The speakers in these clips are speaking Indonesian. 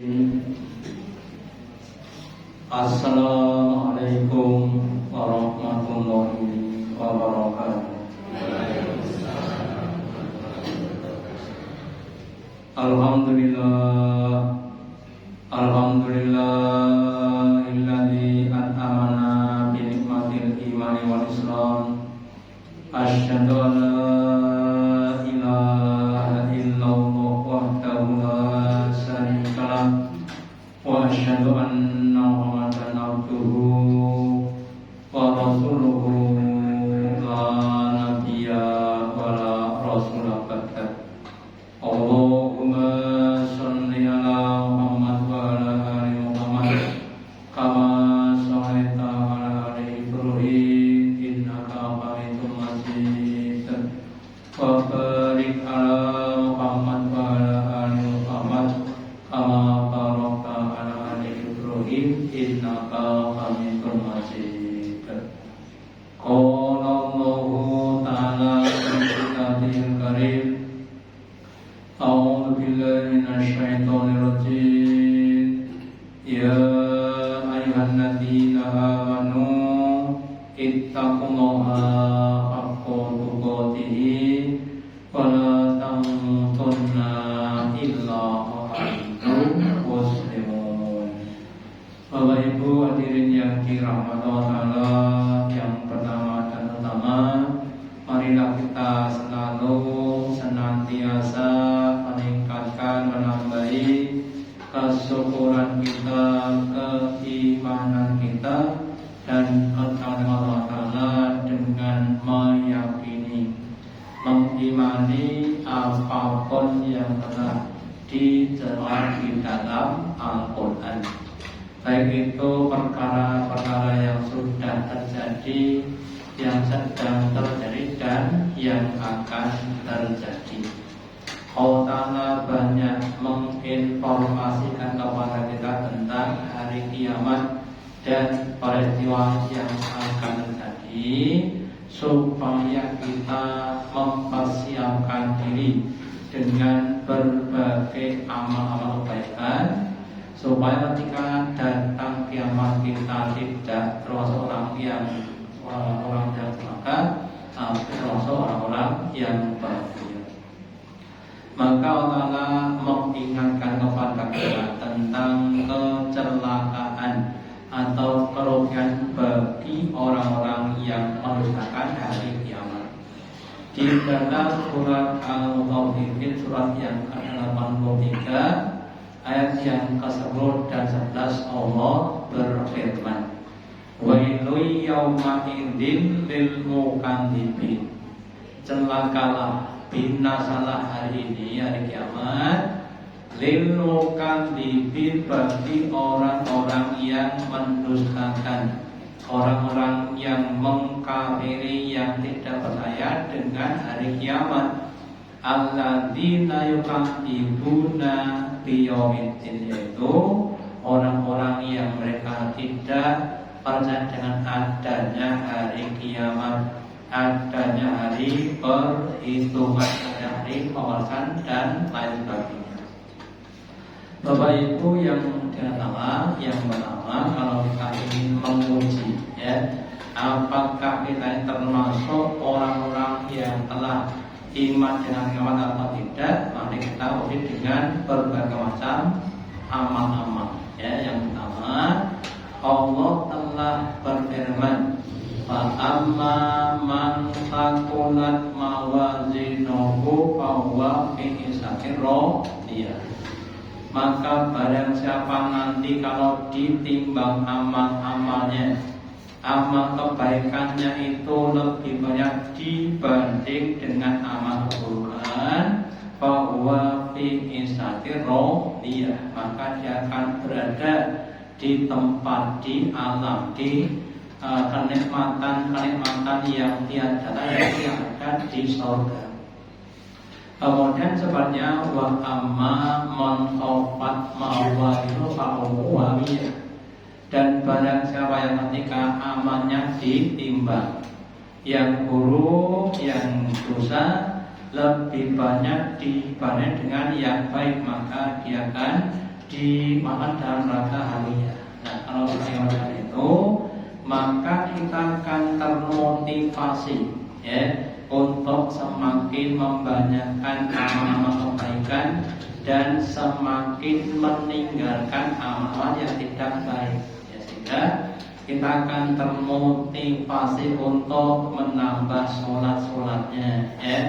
Assalamualaikum warahmatullahi wabarakatuh. Alhamdulillah, alhamdulillahilladzi an'amana bi nikmatil imani wal islam. Asyhadu an la ilaha illallah wahdahu la syarika lah wa asyhadu anna Muhammadan abduhu wa rasuluhu la nabiyya wa la rasula ba'da. Allahumma sholli ala Muhammad wa ala ali Muhammad kama shallaita ala ali Ibrahim innaka Hamidum Majid. Wa barik ala Muhammad wa ala ali Muhammad kama barakta ala ali Ibrahim innaka Hamidum Majid. Qala Allahu ta'ala fi kitabihil karim. A'udzu billahi minasy syaithanir rajim. Ya ayyuhalladzina amanu ittaqullaha haqqa tuqatih wa la tamutunna illa wa antum muslimun. Bapak Ibu hadirin yang dirahmati Allah Ta'ala, yang pertama dan utama, marilah kita selalu senantiasa meningkatkan, menambahi kesyukuran kita, keimanan kita, dan ketaatan Allah Ta'ala dengan meyakini, mengimani apapun yang telah dijelaskan di dalam Al-Quran, baik itu perkara-perkara yang sudah terjadi, yang sedang terjadi, dan yang akan terjadi. Allah Ta'ala banyak menginformasikan kepada kita tentang hari kiamat dan peristiwa yang akan terjadi, supaya kita mempersiapkan diri dengan berbagai amal-amal kebaikan, supaya ketika datang kiamat kita tidak termasuk orang yang celaka, tapi termasuk orang-orang yang bahagia. Maka Allah mengingatkan kepada kita tentang kecelakaan atau kerugian bagi orang-orang yang mendustakan hari kiamat. Di dalam surat Al-Mutaffifin, surat yang ke-83, ayat yang ke-10 dan 11, Allah berfirman, Wailul yawma idzin lil mukadzibin. Celakalah, binasalah hari ini, hari kiamat, lil mukadzibin, bagi orang-orang yang mendustakan, orang-orang yang mengkafiri, yang tidak percaya dengan hari kiamat. Alladzina yukadzibuna biyaumiddin, yaitu orang-orang yang mereka tidak percaya dengan adanya hari kiamat, adanya hari perhitungan, hari pembalasan dan lain sebagainya. Bapak Ibu yang dirahmati, yang pertama, kalau kita ingin menguji, apakah kita termasuk orang-orang yang telah iman dengan kiamat atau tidak, mari kita uji dengan berbagai macam amal-amal. Yang pertama, Allah telah berfirman, Fa'amma man thaqulat mawazinuhu fahuwa fi ishatin radiyah. Maka barang siapa nanti kalau ditimbang amal-amalnya, amal kebaikannya itu lebih banyak dibanding dengan amal keburukan, fahuwa fi ishatin radiyah, maka dia akan berada di tempat, di alam, di kenikmatan yang tiada yang ada di surga. Kemudian sebabnya wa amma man khafat mawazinu fa'uwawiyah, dan barang siapa yang ketika amalnya ditimbang, yang buruk, yang dosa lebih banyak dibanding dengan yang baik, maka dia akan dimakan dalam rangka harian. Nah, kalau kita itu, maka kita akan termotivasi ya untuk semakin membanyakkan amal-amal kebaikan dan semakin meninggalkan amal yang tidak baik. Ya, sehingga kita akan termotivasi untuk menambah sholat-sholatnya ya.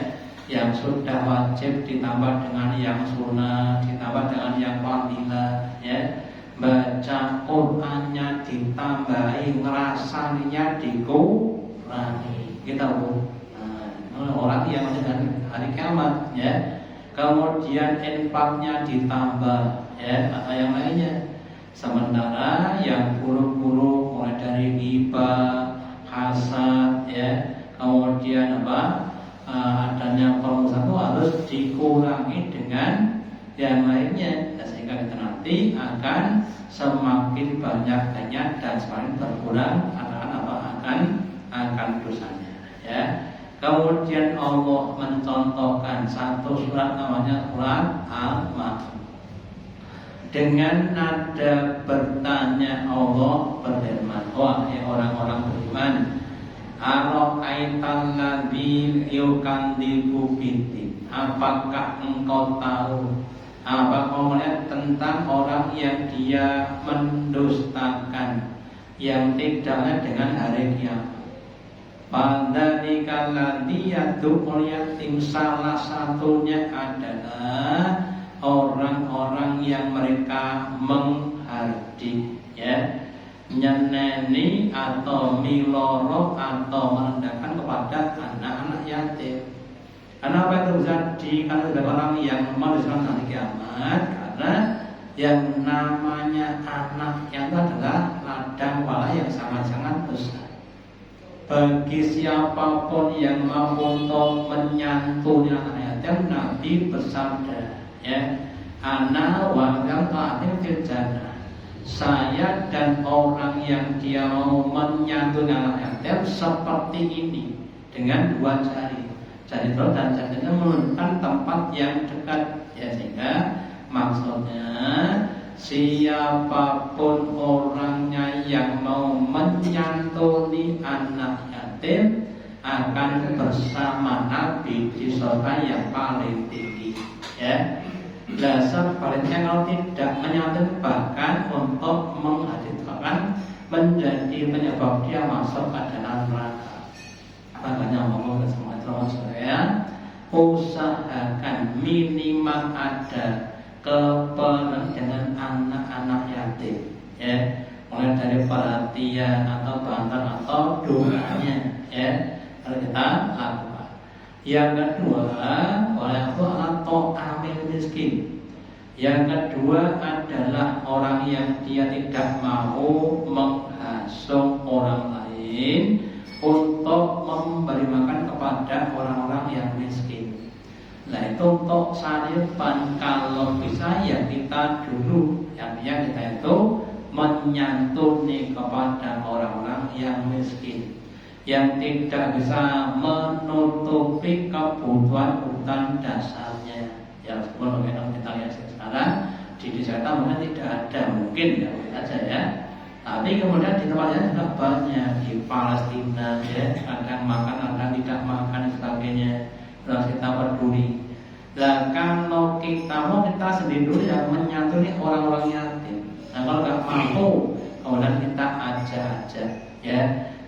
Yang sudah wajib ditambah dengan yang sunnah, ditambah dengan yang fadilah ya. Baca Qur'annya ditambahi, ngerasanya dikurangi. Kita orang yang dengan hari kiamat ya. Kemudian infaknya ditambah ya, atau yang lainnya. Sementara yang buruk-buruk mulai dari ghibah, hasad ya, kemudian adanya permusuhan itu harus dikurangi dengan yang lainnya, sehingga kita nanti akan semakin banyaknya dan semakin berkurang akan dosanya ya. Kemudian Allah mencontohkan satu surat namanya surat Al-Ma'un. Dengan nada bertanya Allah berfirman, wahai orang-orang beriman, ara'aital ladzi yukandzibu biddin, apakah engkau tahu, apa kau melihat tentang orang yang dia mendustakan, yang tidaknya dengan hari kiamat? Fadzalika alladzi yad'ul yatim, salah satunya adalah orang-orang yang mereka menghardik ya, nyeneni atau miloro atau merendahkan kepada anak-anak yatim. Kenapa itu terjadi? Karena ada orang yang mendustakan hari kiamat, karena yang namanya anak yang itu adalah ladang pahala yang sangat-sangat besar. Bagi siapapun yang mau untuk menyantuni anak yatim, Nabi bersabda ya, ana wa lam ta'atim fil jannah, saya dan orang yang dia mau menyantuni anak yatim seperti ini dengan dua jari terus dan jarinya menunjukkan tempat yang dekat ya, sehingga maksudnya siapapun orangnya yang mau menyantuni anak yatim akan bersama Nabi di surga yang paling tinggi ya. Dasar baliknya kalau tidak menyantuni, bahkan untuk menghadirkan menjadi penyebab dia masuk ke dalam neraka. Makanya ngomong ke semua teman saya, usahakan minimal ada kepedulian dengan anak-anak yatim ya, mulai dari perhatian atau bantuan atau doanya ya, harus kita lakukan. Yang kedua, oleh Allah ta'amil miskin. Yang kedua adalah orang yang dia tidak mau menghasung orang lain untuk memberi makan kepada orang-orang yang miskin. Nah itu untuk saat depan, kalau bisa ya kita dulu yang kita itu menyantuni kepada orang-orang yang miskin, yang tidak bisa menutupi kebutuhan dasarnya. Ya sebelum kita lihat sekarang di desa kita mungkin tidak ada, mungkin ya saja ya. Tapi kemudian di tempat lain juga banyak, di Palestina ya, kadang makan, kadang tidak makan dan sebagainya. Terus kita peduli. Dan kalau kita mau, kita sendiri dulu yang menyantuni orang-orang yatim. Nah kalau nggak mampu, kemudian kita ajak ya,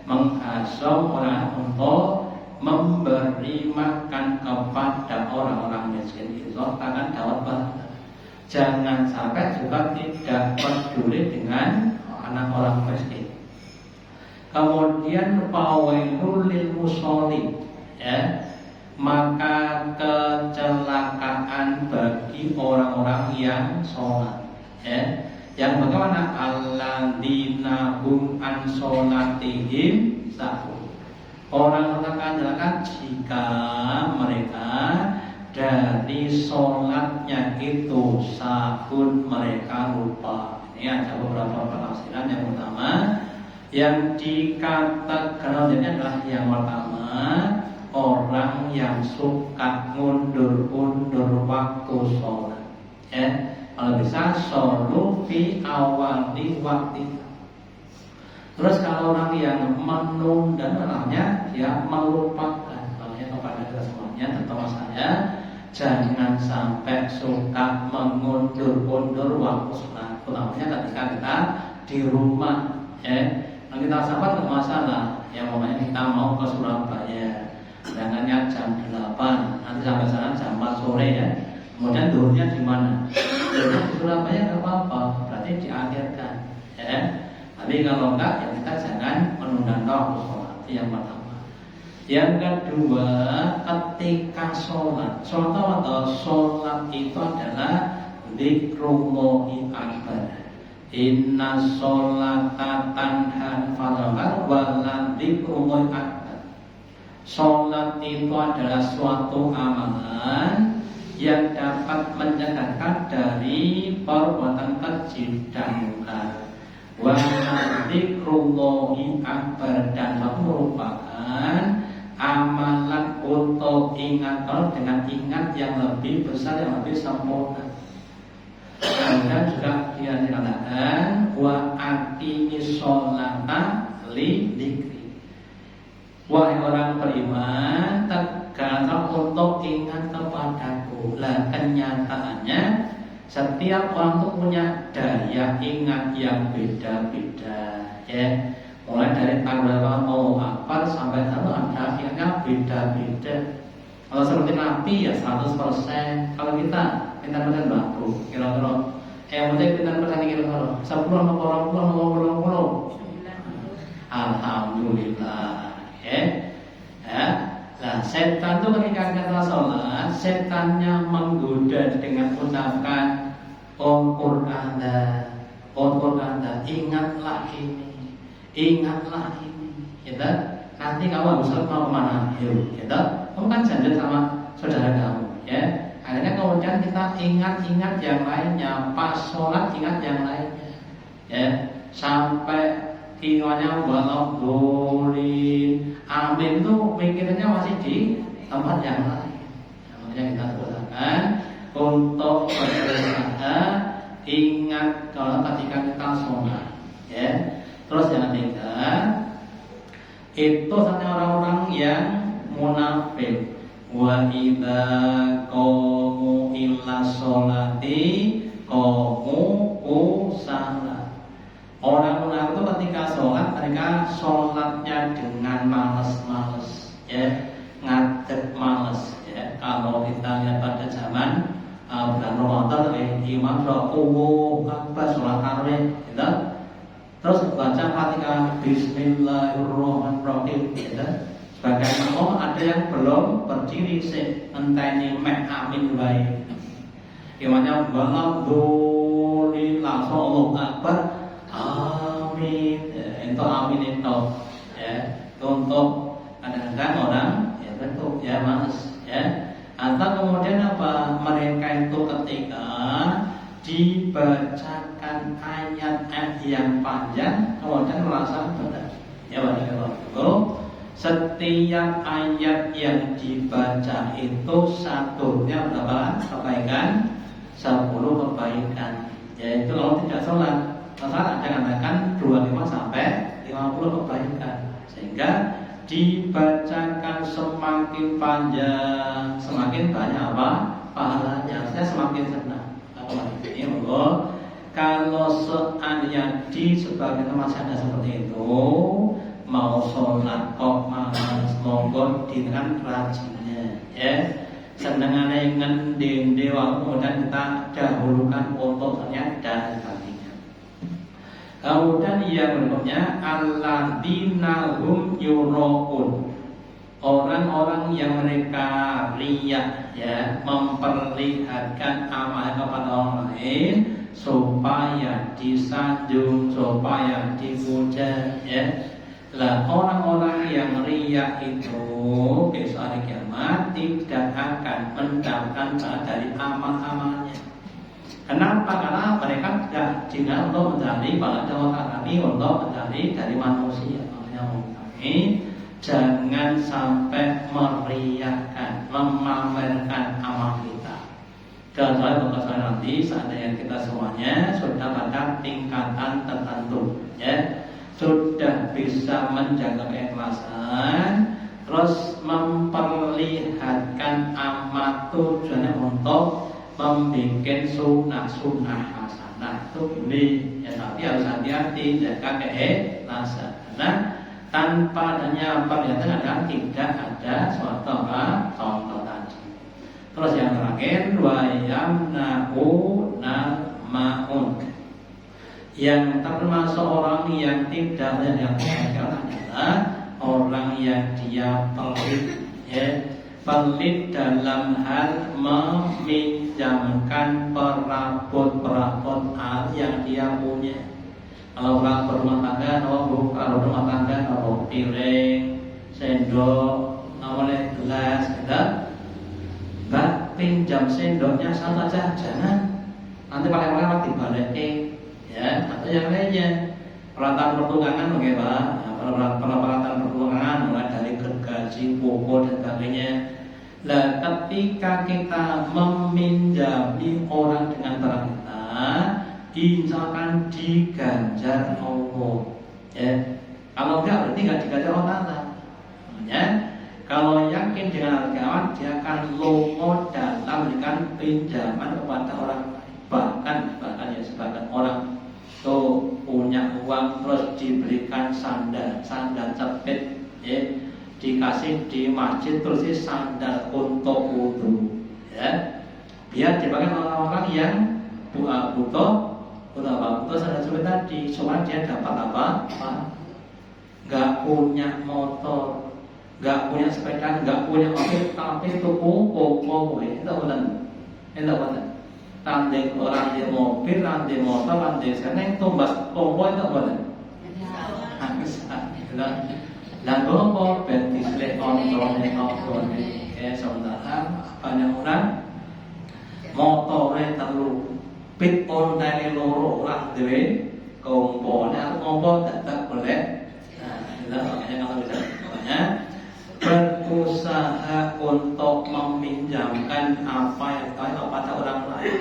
menghasung orang untuk memberi makan kepada orang-orang miskin itu akan dapat pahala. Jangan sampai juga tidak peduli dengan anak orang miskin. Kemudian fawailul lil musholin ya, maka kecelakaan bagi orang-orang yang sholat ya. Yang bagaimana? Alladzina hum an sholatihim sahun. Orang-orang akan celaka jika mereka dari sholatnya itu sahun, mereka lupa. Ini ada beberapa penafsiran. Yang pertama, yang dikatakan adalah yang pertama, orang yang suka mundur-mundur waktu sholat ya. Kalau bisa solu fi awali waktu. Terus kalau orang yang menunda namanya dia melupakan. Makanya kepada kita semuanya, terutama saya, jangan sampai suka mengundur-undur waktu sholat. Utamanya ketika kita di rumah, ya. Kalau kita sahabat nggak masalah. Ya pokoknya kita mau ke Surabaya, jangannya jam 8, nanti sampai sana jam 4 sore ya. Kemudian duhurnya di mana? Duhurnya di Surabaya nggak apa-apa, berarti diakhirkan, ya. Tapi kalau enggak, ya kita jangan menunda waktu sholat. Itu yang pertama. Yang kedua, ketika sholat atau sholat itu adalah dzikrullahi akbar. Inna sholata tanha fadhal wa dzikrullahi akbar. Sholat itu adalah suatu amalan yang dapat menjaga dari perbuatan keji dan munkar. Wa dzikrullahi akbar, dan merupakan amalan untuk ingat Allah dengan ingat yang lebih besar, yang lebih sempurna. Dan juga dia dikatakan wa aqimis sholata li dzikri. Wahai orang beriman, tegaklah untuk ingat kepadaku. Lah kenyataannya setiap orang itu punya daya ingat yang beda-beda, ya. Mulai dari tanggal mau apa sampai tahu ada ingatnya beda-beda. Kalau seperti Nabi ya 100%. Kalau kita pintar-pintar baru kira-kira penting pintar-pintar kira-kira 10 atau 20. Alhamdulillah, ya. Nah, setan itu ketika kita sholat, setannya menggoda dengan ucapan Qur'an, ingatlah ini, gitu. Nanti kamu bisa mau kemana? Yuk, gitu. Kamu kan janji sama saudara kamu, ya. Akhirnya kemudian kita ingat yang lainnya, pas sholat ingat yang lainnya, ya. Sampai ingatnya walau boleh, amin tuh mikirnya masih di tempat yang lain. Makanya kita usahakan untuk berusaha ingat kalau ketika kita sholat, ya. Terus yang ketiga, itu saatnya orang-orang yang munafik. Wa idza qamu illa sholati qamu kusala. Orang munafik itu ketika sholat, mereka sholatnya dengan malas-malas, ya, ngadeg malas, ya. Kalau kita lihat pada zaman bulan Ramadan, imam Allahu Akbar sholat tarawih, gitu. Terus baca Fatihah Bismillahirrahmanirrahim, gitu. Sebagai makmum ada yang belum berdiri sih, enteni mek amin baik. Imamnya waladzolin langsung Allahu Akbar. Amin, itu amin itu, ya. Untuk kadang-kadang orang, ya bentuk, ya mas, ya. Atau kemudian apa? Mereka itu ketika dibacakan ayat-ayat yang panjang, kemudian merasa benar, ya bagaimana? Setiap ayat yang dibaca itu satunya berapa kebaikan? 10 kebaikan. Yaitu kalau tidak sholat, maka ada katakan 25 sampai 50 kebaikan. Sehingga dibacakan semakin panjang, semakin banyak apa? Pahalanya. Saya semakin senang. Ini monggo. Kalau seandainya di sebagian masih ada seperti itu, mau sholat kok malas, monggo dengan rajinnya, ya. Senengannya ngending dewa, kemudian kita dahulukan untuk ternyata dan sebagainya. Kemudian yang berikutnya alladzina hum yuraun, orang-orang yang mereka riya, ya, memperlihatkan amal kepada orang lain supaya disanjung, supaya dipuja, ya. Lah orang-orang yang riya itu besok hari kiamat tidak akan mendapatkan dari amal-amalnya. Kenapa? Karena mereka tidak jika untuk mencari pada kami untuk mencari dari manusia. Makanya kami jangan sampai meriakan, memamerkan amal kita. Dan saya nanti seandainya kita semuanya sudah pada tingkatan tertentu, ya, sudah bisa menjaga keikhlasan, terus memperlihatkan amat tujuannya untuk membuat sunnah hasanah itu boleh, ya, tapi harus hati-hati jaga keikhlasan. Karena tanpa adanya perlihatkan adalah tidak ada suatu contoh tadi. Terus yang terakhir, wayamnaun. Yang termasuk orang yang tidak yang adalah orang yang dia pelit, ya, pelit dalam hal meminjamkan perabot-perabot yang dia punya. Kalau orang berumah tangga, kalau rumah tangga, kalau piring, sendok, namanya gelas, gitu. Mbak, pinjam sendoknya sama aja, jangan. Nanti pakai dibalikin, ya. Atau yang lainnya, peralatan pertukangan, oke Pak. Peralatan pertukangan mulai dari gergaji, pupuk dan sebagainya. Nah, ketika kita meminjami orang dengan barang kita, insyakan diganjar Allah, ya. Kalau enggak berarti enggak diganjar Allah, ya. Kalau yakin dengan kawan, dia akan lomo dalam memberikan pinjaman kepada orang lain. Bahkan ya sebagian orang tuh punya uang terus diberikan sandal cepet, ya, dikasih di masjid terus sandal untuk wudu, ya, biar dipakai orang-orang yang butuh sandal cepet tadi. Cuma dia dapat apa? Nggak punya motor, nggak punya sepeda, nggak punya mobil, tapi itu koko, itu benar. Tanding orang di mobil, tanding motor, tanding seneng, tumbas koko itu benar. Dan koko bentisle kontrolnya, sementara banyak orang motornya terlalu pit on dari loro orang dewe, komponya kompo tetap boleh. Nah, makanya kalau bisa berusaha untuk meminjamkan apa yang tahu pada orang lain.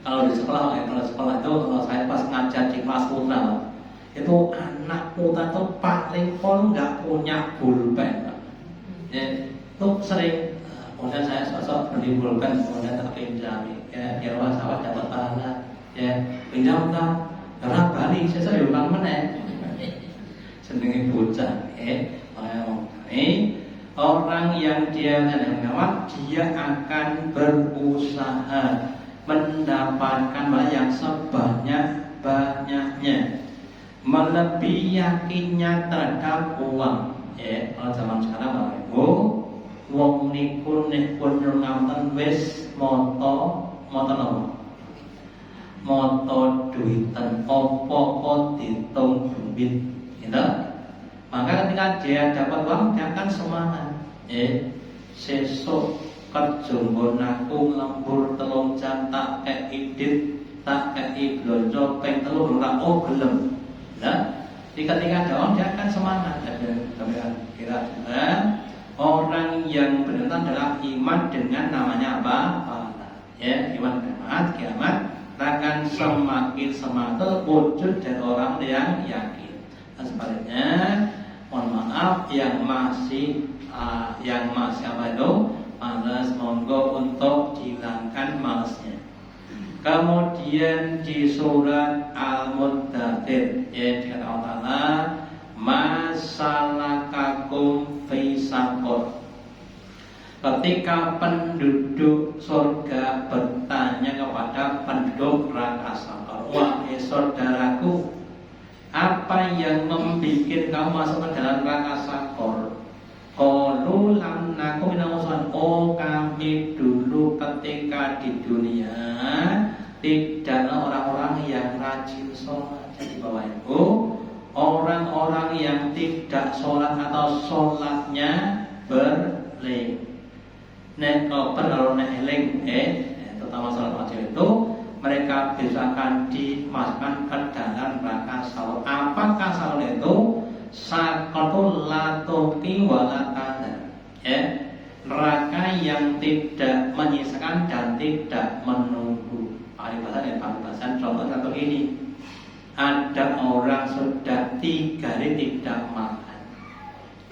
Kalau di sekolah, kalau saya pas ngajar di kelas putra, itu anak putra itu paling nggak punya pulpen, ya, itu sering. Kemudian saya sosok beli pulpen, kemudian tak pinjami, ya, di rumah sawah dapat pahala, ya, pinjam tak, karena Bali saya ulang mana, senengin bocah, orang yang dia menawar, dia akan berusaha mendapatkan yang sebanyak-banyaknya, melebihi yakinnya terhadap uang. Ya, kalau zaman sekarang wong niku nek pun ngaten wis moto duiten opo ditung duit, gitu. Maka ketika dia dapat uang, dia akan semangat. Sesuk kerja nggonku lembur 3 jam tak kei idit, tak kei blonjo ping 3 ora gelem. Nah, ketika ada uang dia akan semangat. Kira orang yang benar adalah iman dengan namanya apa? Ya, iman kiamat, akan semakin semangat wujud dari orang yang yakin. Sebaliknya, mohon maaf yang masih malas, monggo untuk hilangkan malasnya. Kemudian di surat Al-Muddathir, ya, dikatakan Allah, masalakakum fi saqor. Ketika penduduk surga bertanya kepada penduduk neraka saqor, wahai saudaraku, apa yang membuat kamu masuk ke dalam neraka saqor? Qalu lam nakum minal musallin. Oh, kami dulu ketika di dunia tidaklah orang-orang yang rajin sholat. Jadi bawah itu orang-orang yang tidak sholat atau sholatnya berleng. Nek eling, terutama sholat wajib itu mereka bisa akan dimasukkan ke dalam neraka saqor. Apakah saqor itu? Saqor latuqi walatana, ya, neraka yang tidak menyisakan dan tidak alasan. Contoh satu ini, ada orang sudah 3 hari tidak makan,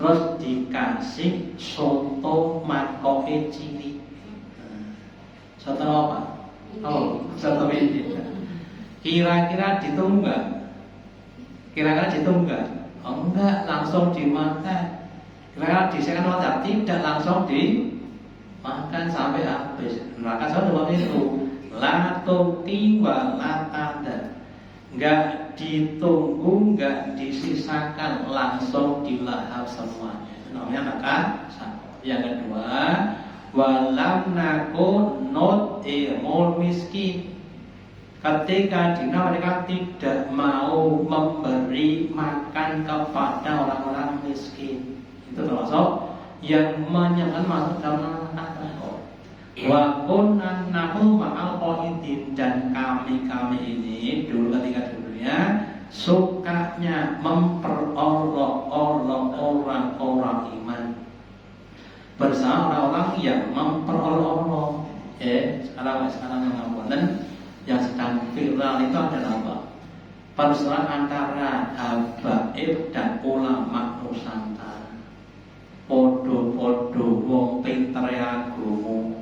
terus dikasih soto mangkoke cilik. Soto apa? Oh, soto ini. Kira-kira ditunggu nggak? Kira-kira ditunggu nggak? Oh enggak, langsung dimakan. Kira-kira disekan atau tidak, langsung dimakan sampai habis. Maka saya cuma itu latuti walatanda, enggak ditunggu, enggak disisakan, langsung dilahap semuanya. Itu namanya makan sahur. Yang kedua, walam nakun not imul miskin. Ketika dina mereka tidak mau memberi makan kepada orang-orang miskin, itu termasuk yang menyebabkan masuk dalam neraka. Wa kunna nahu ma'al qaidin, dan kami ini dulu ketika di dunia sukanya memperolok-olok orang-orang iman bersama orang-orang yang memperolok-olok. Sekarang yang ngapunten, yang sedang viral itu adalah apa? Persoalan antara habaib dan ulama Nusantara. Podo-podo wong pinter agama,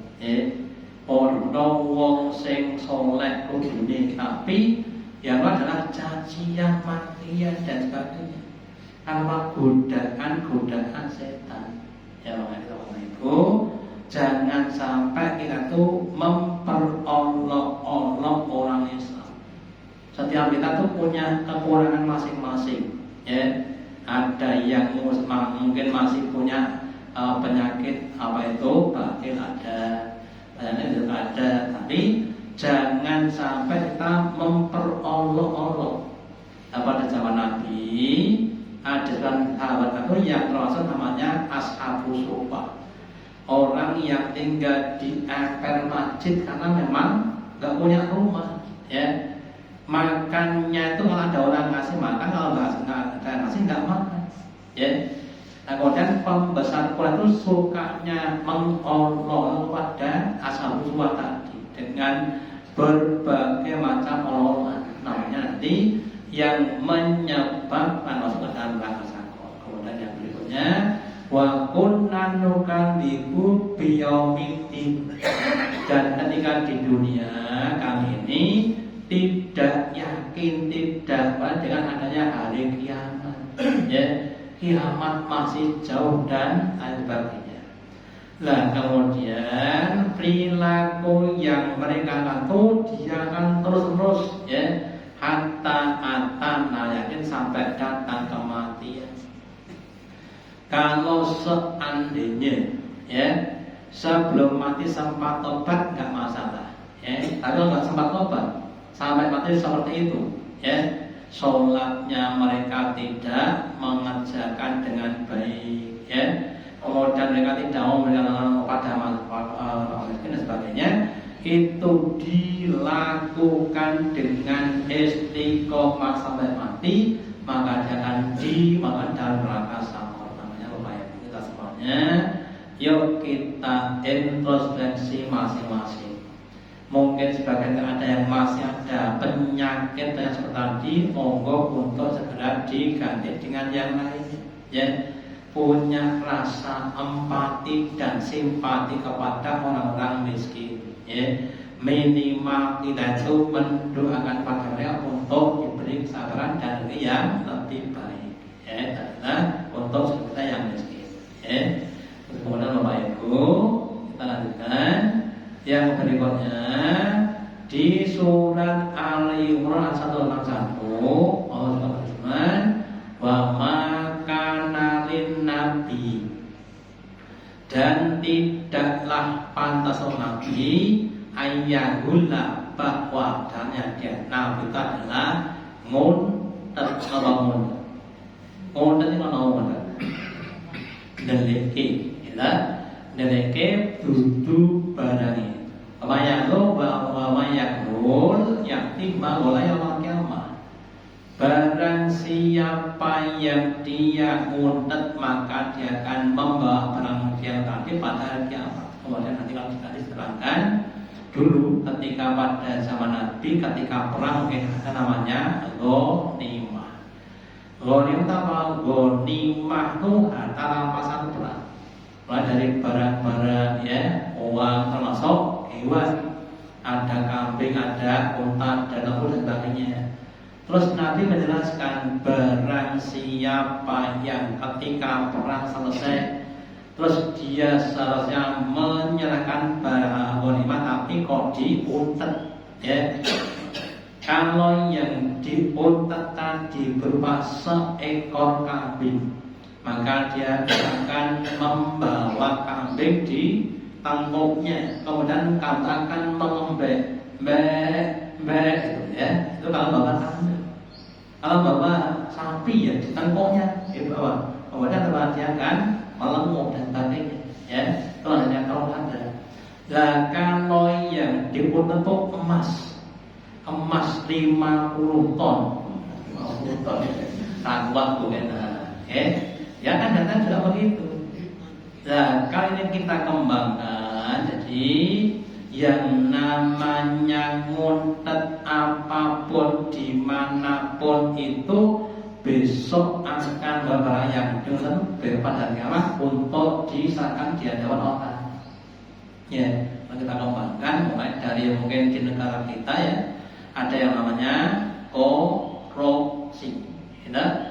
podo wong sing soleh kudune, tapi yang adalah cacian, makian dan sebagainya. Karena godaan setan. Ya Bapak Ibu, jangan sampai kita tuh memperolok-olok orang Islam. Setiap kita tuh punya kekurangan masing-masing. Ya, ada yang mungkin masih punya penyakit apa itu bakil ada, itu ada. Tapi jangan sampai kita memperolok-olok. Pada zaman Nabi ada sahabat Nabi yang termasuk namanya Ashabus Suffah. Orang yang tinggal di emper masjid karena memang nggak punya rumah, ya. Makannya itu kalau ada orang ngasih makan, kalau nggak ada ngasih nggak makan, ya. Nah, kemudian pembesar Quran itu sukanya mengolok pada Ashabus Suffah tadi dengan berbagai macam ololan, namanya nanti yang menyebabkan masuk ke dalam neraka sakor. Kemudian yang berikutnya, wa kunna nukadzibu biyaumiddin, dan ketika di dunia kami ini tidak yakin, tidak dengan adanya hari kiamat, ya, kiamat masih jauh dan lain sebagainya. Nah, kemudian perilaku yang mereka lakukan dia akan terus-terus, ya, hatta yakin sampai datang kematian. Kalau seandainya, ya, sebelum mati sempat tobat nggak masalah, ya. Tapi kalau nggak sempat tobat sampai mati seperti itu, ya, sholatnya mereka tidak mengerjakan dengan baik, ya. Kemudian mereka tidak mau memberikan pada miskin dan sebagainya, itu dilakukan dengan istiqomah sampai mati, maka dia akan dimakan dalam neraka sakor. Namanya lumayan. Kita semuanya, yuk kita introspeksi masing-masing. Mungkin sebagian ada yang masih ada penyakit yang seperti tadi, monggo untuk segera diganti dengan yang lainnya, ya. Punya rasa empati dan simpati kepada orang-orang miskin, ya. Minimal kita itu mendoakan pada mereka untuk diberi kesabaran dan rezeki yang lebih baik, ya, karena untuk kita yang miskin, ya. Kemudian Bapak Ibu, kita lanjutkan yang berikutnya di surat Ali Imran 161, Allah berfirman, wa makanalin nabi, dan tidaklah pantas Nabi ayyahullah, bahwa dannya dia Nabi itu adalah nguntet itu nguntet deleke dudu barani Wamayakul yakti ma'ulaya wal-kiamah. Barang siapa yang dia nguntet, maka dia akan membawa barang dia tadi pada hari kiamat. Kemudian nanti kalau kita diterangkan, dulu ketika pada zaman Nabi ketika perang mungkin ada namanya ghanimah. Ghanimah apa? Ghanimah itu harta rampasan perang. Mulai dari barang-barang ya, uang termasuk hewan. Ada kambing, ada unta, ada lembu dan sebagainya. Terus Nabi menjelaskan barang siapa yang ketika perang selesai terus dia seharusnya menyerahkan barang ghanimah tapi kok diuntet ya. Kalau yang diuntet tadi berupa seekor kambing, maka dia akan membawa kambing di tangkuknya, kemudian akan mengembek, gitu ya. Itu kalau bawa kambing. Kalau bawa sapi ya di tangkuknya dibawa, kemudian dia akan melengup dan sebagainya. Ya, itu hanya kalau ada. Nah, kalau yang dipunten itu emas 50 ton, 50 ton, raguan bukan? Ya kan datang juga begitu. Nah, kali ini kita kembangkan. Jadi yang namanya nguntet apapun dimanapun itu besok akan berbayang dengan pada kiamat untuk disahkan di hadapan Allah. Ya, kita kembangkan mulai dari mungkin di negara kita ya ada yang namanya korupsi. Ya.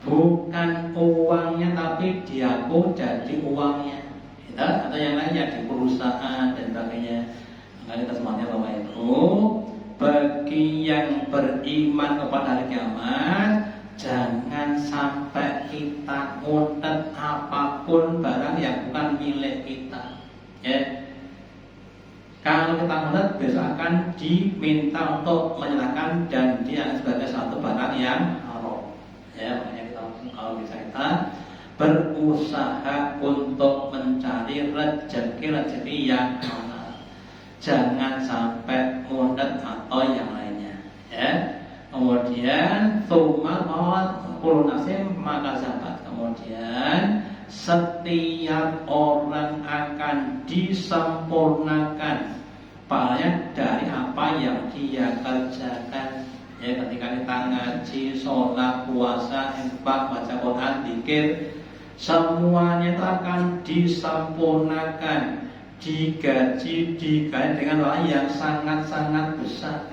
Bukan uangnya tapi diaku jadi uangnya, ya, atau yang lainnya di perusahaan dan sebagainya. Maka kita semuanya bahwa itu bagi yang beriman kepada hari kiamat, jangan sampai kita nguntet apapun barang yang bukan milik kita. Ya. Kalau kita nguntet besok akan diminta untuk menyerahkan dan dia sebagai satu barang yang haram. Ya, makanya kalau bisa kita berusaha untuk mencari rezeki yang halal, jangan sampai nguntet atau yang lainnya. Ya, kemudian maka sahabat, kemudian setiap orang akan disempurnakan pahalanya dari apa yang dia kerjakan. Ya, ketika kita ngaji, sholat, puasa, infak, baca Quran, zikir, semuanya itu akan disempurnakan, digaji dengan hal yang sangat-sangat besar.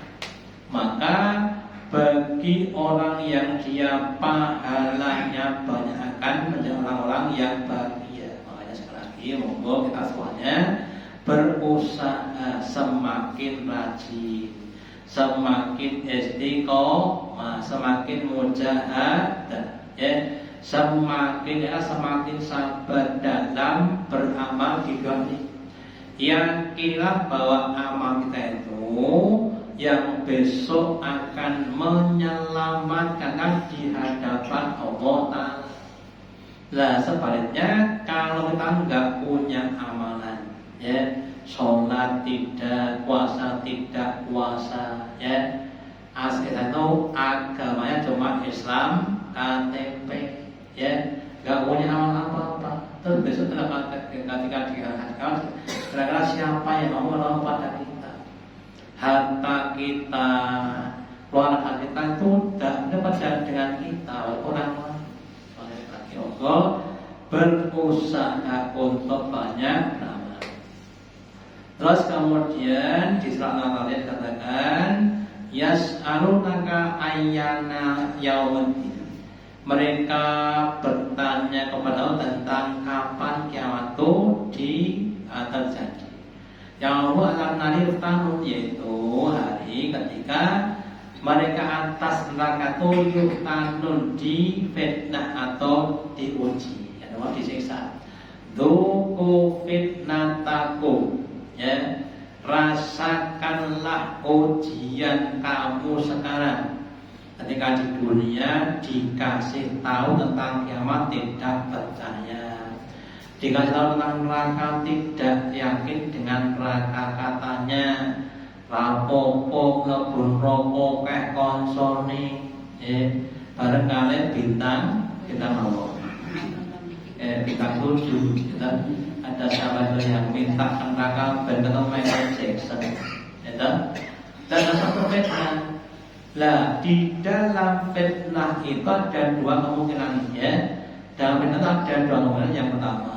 Maka bagi orang yang dia pahalanya banyak akan menjadi orang-orang yang bahagia. Makanya sekali lagi, monggo kita semuanya berusaha semakin rajin, semakin istiqomah, semakin mujahadah, ya, semakin sabar dalam beramal di dunia. Yakinlah bahwa amal kita itu yang besok akan menyelamatkan di hadapan Allah Ta'ala. Nah, sebaliknya kalau kita nggak punya amalan, ya, sholat tidak, puasa tidak puasa, ya, aslinya itu agamanya cuma Islam, KTP, ya, nggak punya amalan apa-apa. Terus besok ketika dihadapkan, kira-kira siapa yang mau menolong pada kita? Harta kita, keluarga kita itu tidak dapat dengan kita, orang lain. Oleh Allah berusaha untuk banyak beramal. Terus kemudian di surat Al-Qadiyah katakan, yas'alunaka ayyana yaumiddin. Mereka bertanya kepada Allah tentang kapan kiamat itu terjadi. Yang Allah akan narirtanun, yaitu hari ketika mereka atas neraka tuyuh tanun di fitnah atau diuji, ya, atau disiksa. Duku fitnatakum, ya, rasakanlah ujian kamu sekarang. Ketika di dunia dikasih tahu tentang kiamat tidak percaya, dikasih tahu tentang neraka tidak yakin dengan neraka, katanya rapopo ngebun rokok kayak konsoni, barangkali bintang kita mau bintang 7 kita ada sahabat yang minta neraka ben ketemu Michael Jackson, itu. Dan ada satu fitnah. Lah di dalam fitnah itu ada dua kemungkinan ya. Dalam fitnah itu ada dua kemungkinan. Yang pertama,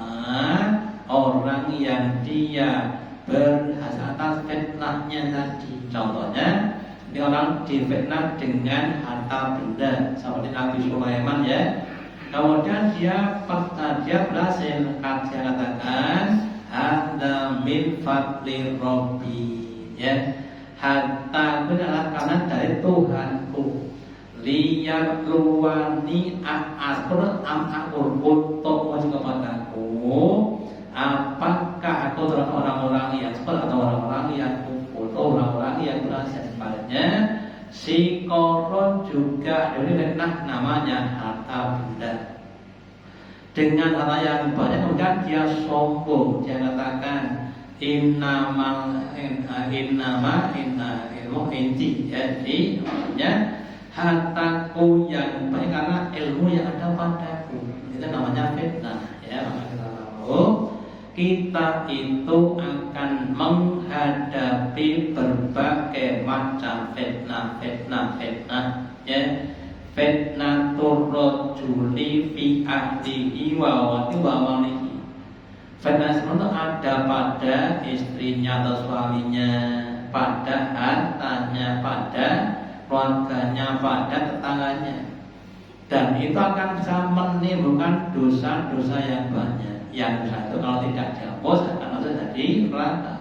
orang yang dia berhasil atas fitnahnya tadi. Contohnya, ini orang difitnah dengan harta benda seperti Nabi Sulaiman ya. Kemudian dia berhasil katakan hadza min fadli rabbi ya. Harta itu adalah karena dari Tuhanku. Liyar luwani a'asur am'akur untuk wajib kepadaku. Apakah aku terhadap orang-orang yang seperti atau orang-orang yang kufur atau orang-orang yang berhasil sebaliknya. Si Korun juga diberikan namanya harta benda. Dengan harta yang banyak kemudian dia sombong. Dia katakan innama ilmu inti. Jadi namanya hartaku yang baik karena ilmu yang ada padaku. Itu namanya fitnah ya. Maka kita tahu kita itu akan menghadapi berbagai macam fitnah ya. Fitnah turrojuli fi ahlihi wa walihi. Fitnah itu ada pada istrinya atau suaminya, pada hartanya, pada keluarganya, pada tetangganya. Dan itu akan bisa menimbulkan dosa-dosa yang banyak. Yang dosa itu kalau tidak dihapus akan masuk jadi neraka.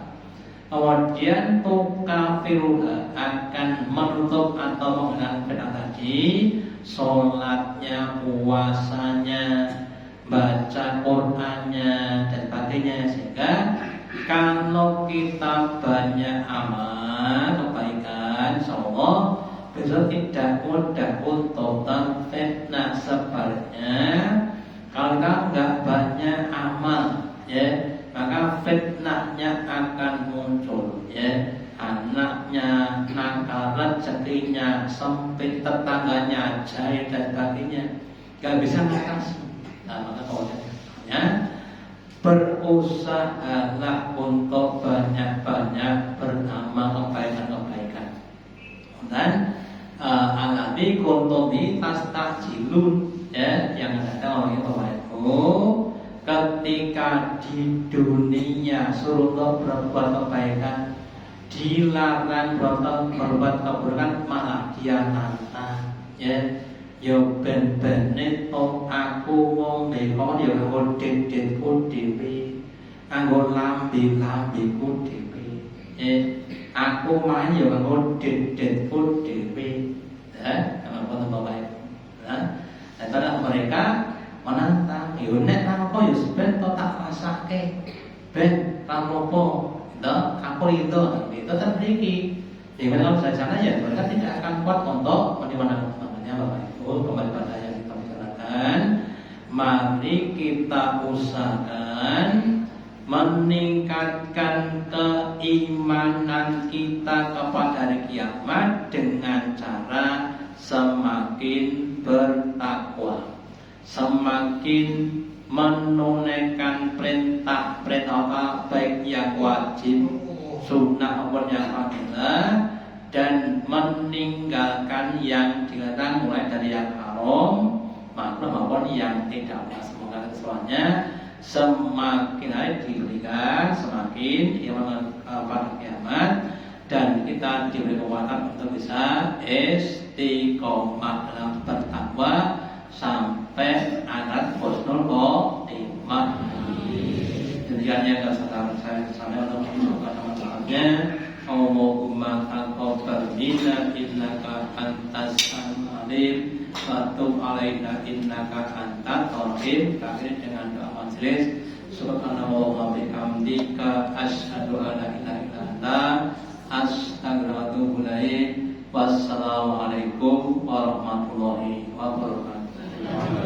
Kemudian tukafiruha akan menutup atau menghilangkan fitnah tadi, sholatnya, puasanya, baca Qur'annya dan sebagainya. Sehingga kalau kita banyak amal kebaikan, insyaallah besok tidak mudah untuk terfitnah. Sebaliknya kalau kita nggak banyak amal ya, maka fitnahnya akan muncul ya. Anaknya nakal, rezekinya sempit, tetangganya jahil dan sebagainya, nggak bisa ngatasi. Nah, maka kemudian berusahalah untuk banyak-banyak beramal kebaikan. Dan alami kontomi tastajilun ya, yang ada orang itu ketika di dunia suruh berbuat kebaikan, dilarang berbuat keburukan, malah dia nantang ya. Yo ben-bene aku ngombe kok yo nganggo dit-ditku dhewe, nganggo lambe-lambeku dhewe. Aku main yo nganggo dit-ditku dhewe. Ya, kalau Bapak Ibu. Nah, dan mereka menantang, yo nek napa yo ben to tak rasake. Ben ramopo, aku itu terjadi. Jadi kalau saya sana ya mereka tidak akan kuat untuk menerima namanya Bapak Ibu. Kembali pada yang kita bicarakan, mari kita usahakan meningkatkan keimanan kita kepada hari kiamat dengan cara semakin bertakwa, semakin menunaikan perintah baik yang wajib, sunnah maupun yang fadilah, dan meninggalkan yang dilarang mulai dari yang haram maupun yang tidak. Semoga semuanya semakin hari diberikan semakin iman pada kiamat, dan kita diberi kekuatan untuk bisa istiqomah dalam bertakwa sampai akan husnul khotimah. Demikian yang saya untuk mengucapkan nama-namanya. Allahumma taqabbal minna innaka antas samiul wa tub alaina innaka antat tawwabur rahim. Dengan doa majelis, subhanallah wa bihamdika asyhadu an la ilaha illa anta astaghfiruka wa atubu ilaik. Wassalamualaikum warahmatullahi wabarakatuh.